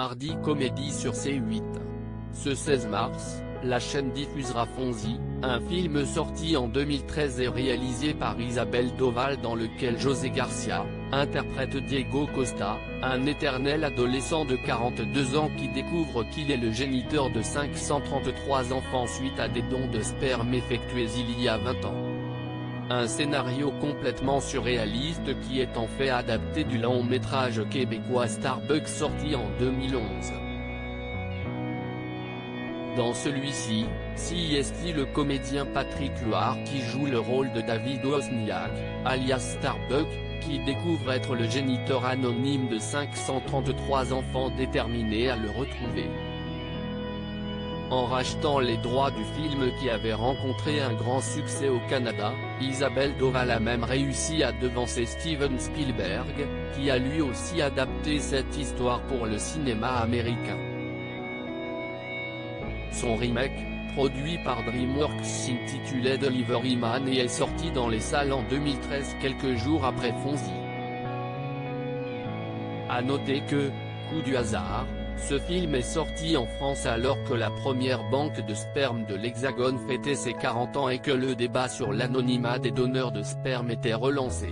mardi comédie sur C8. Ce 16 mars, la chaîne diffusera Fonzie, un film sorti en 2013 et réalisé par Isabelle Doval dans lequel José Garcia interprète Diego Costa, un éternel adolescent de 42 ans qui découvre qu'il est le géniteur de 533 enfants suite à des dons de sperme effectués il y a 20 ans. Un scénario complètement surréaliste qui est en fait adapté du long-métrage québécois Starbuck sorti en 2011. Dans celui-ci, c'est le comédien Patrick Loire qui joue le rôle de David Wozniak, alias Starbuck, qui découvre être le géniteur anonyme de 533 enfants déterminés à le retrouver. En rachetant les droits du film qui avait rencontré un grand succès au Canada, Isabelle Doval a même réussi à devancer Steven Spielberg, qui a lui aussi adapté cette histoire pour le cinéma américain. Son remake, produit par DreamWorks s'intitulait Delivery Man et est sorti dans les salles en 2013 quelques jours après Fonzie. À noter que, coup du hasard, ce film est sorti en France alors que la première banque de sperme de l'Hexagone fêtait ses 40 ans et que le débat sur l'anonymat des donneurs de sperme était relancé.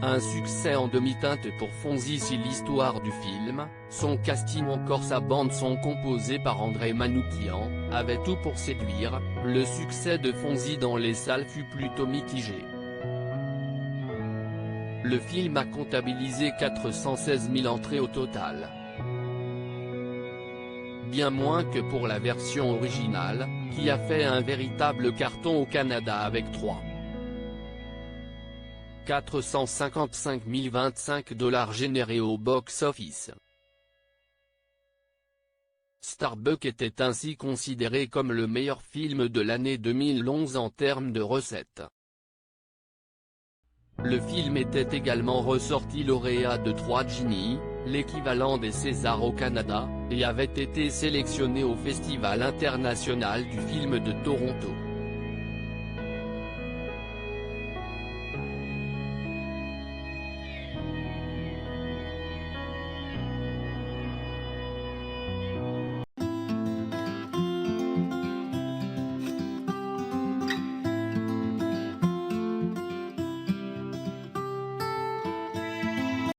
Un succès en demi-teinte pour Fonzie si l'histoire du film, son casting encore sa bande son composés par André Manoukian, avait tout pour séduire, le succès de Fonzie dans les salles fut plutôt mitigé. Le film a comptabilisé 416 000 entrées au total. Bien moins que pour la version originale, qui a fait un véritable carton au Canada avec 455 025 $ générés au box-office. Starbuck était ainsi considéré comme le meilleur film de l'année 2011 en termes de recettes. Le film était également ressorti lauréat de 3 Genies, l'équivalent des Césars au Canada, et avait été sélectionné au Festival international du film de Toronto.